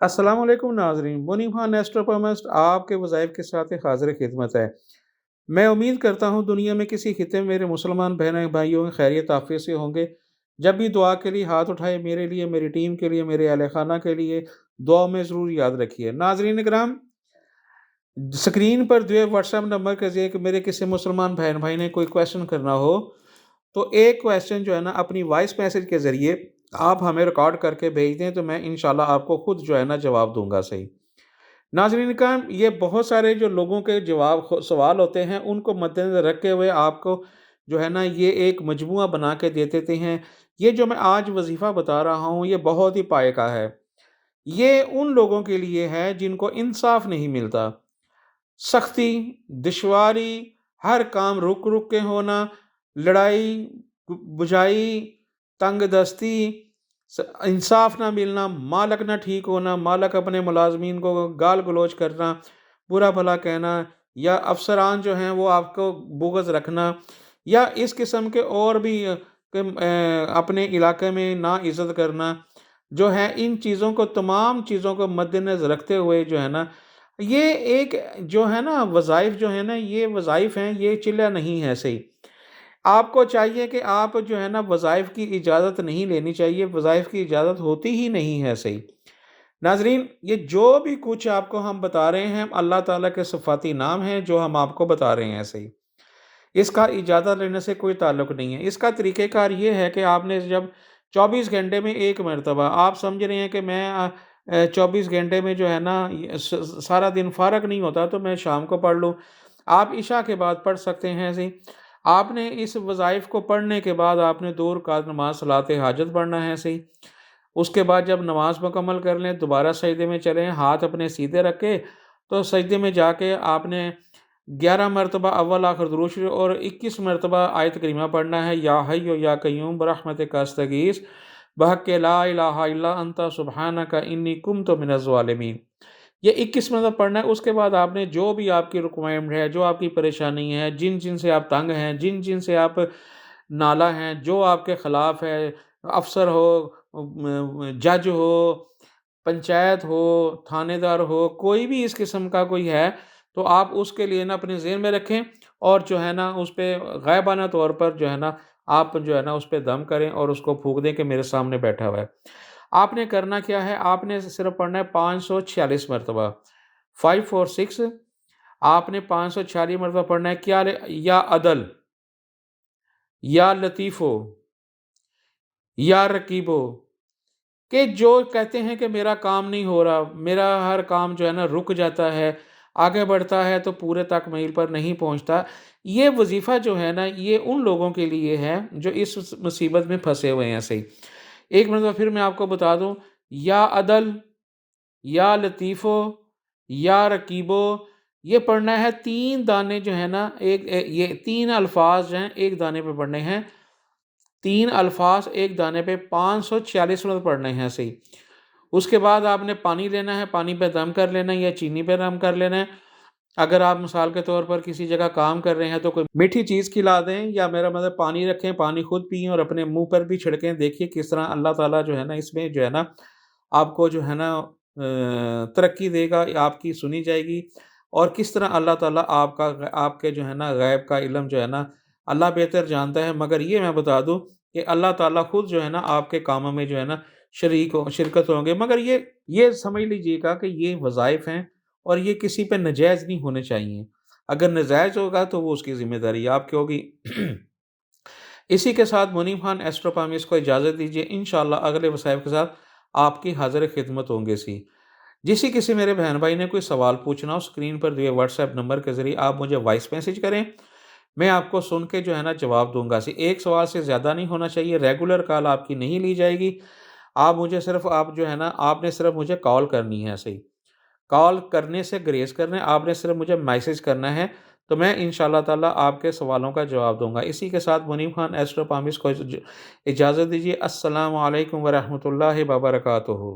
अस्सलाम वालेकुम नाज़रीन, मुनीब खान एस्ट्रोपमिस्ट आपके वज़ाइफ के साथ एक हाज़िर खिदमत है। मैं उम्मीद करता हूँ दुनिया में किसी खित्ते में मेरे मुसलमान बहन भाइयों की खैरियत आफ़ियत से होंगे। जब भी दुआ के लिए हाथ उठाए मेरे लिए, मेरी टीम के लिए, मेरे अहल खाना के लिए दुआ में ज़रूर याद रखिए। नाज़रीन इकराम, स्क्रीन पर दिए व्हाट्सएप नंबर के ज़रिए कि मेरे किसी मुसलमान बहन भाई ने कोई क्वेश्चन करना हो, तो एक क्वेश्चन जो है ना अपनी वॉइस मैसेज के ज़रिए आप हमें रिकॉर्ड करके भेज दें, तो मैं इंशाल्लाह आपको खुद जो है ना जवाब दूँगा सही। नाज़रीन करम, ये बहुत सारे जो लोगों के सवाल होते हैं उनको मद्देनज़र रखते हुए आपको जो है ना ये एक मजमूआ बना के दे देते हैं। ये जो मैं आज वजीफ़ा बता रहा हूँ ये बहुत ही पाए का है। ये उन लोगों के लिए है जिनको इंसाफ नहीं मिलता। सख्ती, दुश्वारी, हर काम रुक रुक के होना, लड़ाई बुझाई, तंग दस्ती, इंसाफ ना मिलना, मालक ना ठीक होना, मालक अपने मुलाजमीन को गाल गलोच करना, बुरा भला कहना, या अफसरान जो हैं वो आपको बुग़्ज़ रखना, या इस किस्म के और भी अपने इलाके में ना इज़्ज़त करना, जो है इन चीज़ों को तमाम चीज़ों को मद्देनज़र रखते हुए जो है ना ये एक जो है ना वज़ाइफ जो है ना ये वज़ाइफ हैं, ये चिल्ला नहीं है सही। आपको चाहिए कि आप जो है ना वज़ाइफ की इजाज़त नहीं लेनी चाहिए, वज़ाइफ की इजाज़त होती ही नहीं है सही। नाज़रीन, ये जो भी कुछ आपको हम बता रहे हैं अल्लाह ताला के सिफ़ाती नाम हैं जो हम आपको बता रहे हैं सही। इसका इजाज़त लेने से कोई ताल्लुक नहीं है। इसका तरीक़ेकार ये है कि आपने जब 24 घंटे में 1 मरतबा आप समझ रहे हैं कि मैं 24 घंटे में जो है ना सारा दिन फ़ारग नहीं होता तो मैं शाम को पढ़ लूँ। आप इशा के बाद पढ़ सकते हैं सही। आपने इस वज़ाइफ को पढ़ने के बाद आपने 2 रकात नमाज़ सलाते हाजत पढ़ना है सही। उसके बाद जब नमाज़ मुकम्मल कर लें दोबारा सजदे में चलें, हाथ अपने सीधे रख के, तो सजदे में जाके आपने 11 मरतबा अव्वल आखिर दुरूद शरीफ और 21 मरतबा आयत करीमा पढ़ना है, या हय्यु या कय्यूम बरहमतिका अस्तगीस बहक़्क़ि ला इलाहा इल्ला अंता सुब्हानका इन्नी कुन्तु मिनज़ ज़ालिमीन। ये 21 मरतबा पढ़ना है। उसके बाद आपने जो भी आपकी रिक्वायरमेंट है, जो आपकी परेशानी है, जिन से आप तंग हैं, जिन से आप नाला हैं, जो आपके ख़िलाफ़ है, अफ़सर हो, जज हो, पंचायत हो, थानेदार हो, कोई भी इस किस्म का कोई है, तो आप उसके लिए ना अपने ज़हन में रखें और जो है ना उस पे गायबाना तौर पर जो है ना आप जो है ना उस पे दम करें और उसको फूँक दें कि मेरे सामने बैठा हुआ है। आपने करना क्या है, आपने सिर्फ़ पढ़ना है 546 मरतबा, 546 आपने 546 मरतबा पढ़ना है। क्या या अदल, या लतीफ़ो, या रकीबो, कि जो कहते हैं कि मेरा काम नहीं हो रहा, मेरा हर काम जो है ना रुक जाता है, आगे बढ़ता है तो पूरे तक मील पर नहीं पहुँचता। ये वज़ीफ़ा जो है ना ये उन लोगों के लिए है जो इस मुसीबत में फँसे हुए हैं सही। एक मरतबा फिर मैं आपको बता दूँ, या अदल, या लतीफ़ो, या रकीबो, ये पढ़ना है 3 दाने जो है ना ये 3 अल्फ़ाज़ जो हैं 1 दाने पे पढ़ने हैं। 3 अल्फ़ाज़ 1 दाने पे 546 मतलब पढ़ने हैं सही। उसके बाद आपने पानी लेना है, पानी पे दम कर लेना है या चीनी पे दम कर लेना है। अगर आप मिसाल के तौर पर किसी जगह काम कर रहे हैं तो कोई मीठी चीज़ खिला दें, या मेरा मतलब पानी रखें, पानी खुद पिएँ और अपने मुँह पर भी छिड़कें। देखिए किस तरह अल्लाह ताला जो है ना इसमें जो है ना आपको जो है ना तरक्की देगा, आपकी सुनी जाएगी, और किस तरह अल्लाह ताला आपके जो है ना गैब का इल्म जो है ना अल्लाह बेहतर जानता है। मगर ये मैं बता दूँ कि अल्लाह ताला खुद जो है ना आपके कामों में जो है ना शिरकत होंगे। मगर ये समझ लीजिएगा कि ये वज़ाइफ हैं और ये किसी पे नजायज़ नहीं होने चाहिए। अगर नजायज़ होगा तो वो उसकी ज़िम्मेदारी आपकी होगी। इसी के साथ मुनीब खान एस्ट्रोपामिस्ट को इजाज़त दीजिए। इंशाअल्लाह अगले वसाइल के साथ आपकी हाज़िर खिदमत होंगे सी। जिसी किसी मेरे बहन भाई ने कोई सवाल पूछना हो स्क्रीन पर दिए व्हाट्सएप नंबर के ज़रिए आप मुझे वॉइस मैसेज करें। मैं आपको सुन के जो है ना जवाब दूँगा सी। एक सवाल से ज़्यादा नहीं होना चाहिए, रेगुलर कॉल आपकी नहीं ली जाएगी। आप जो है ना आपने सिर्फ़ मुझे कॉल करनी है सही। कॉल करने से ग्रेज़ करना है, आपने सिर्फ़ मुझे मैसेज करना है, तो मैं इंशाअल्लाह ताला आपके सवालों का जवाब दूँगा। इसी के साथ मुनीब खान एस्ट्रो पामिस्ट को इजाज़त दीजिए। अस्सलामु अलैकुम व रहमतुल्लाहि व बरकातुहू।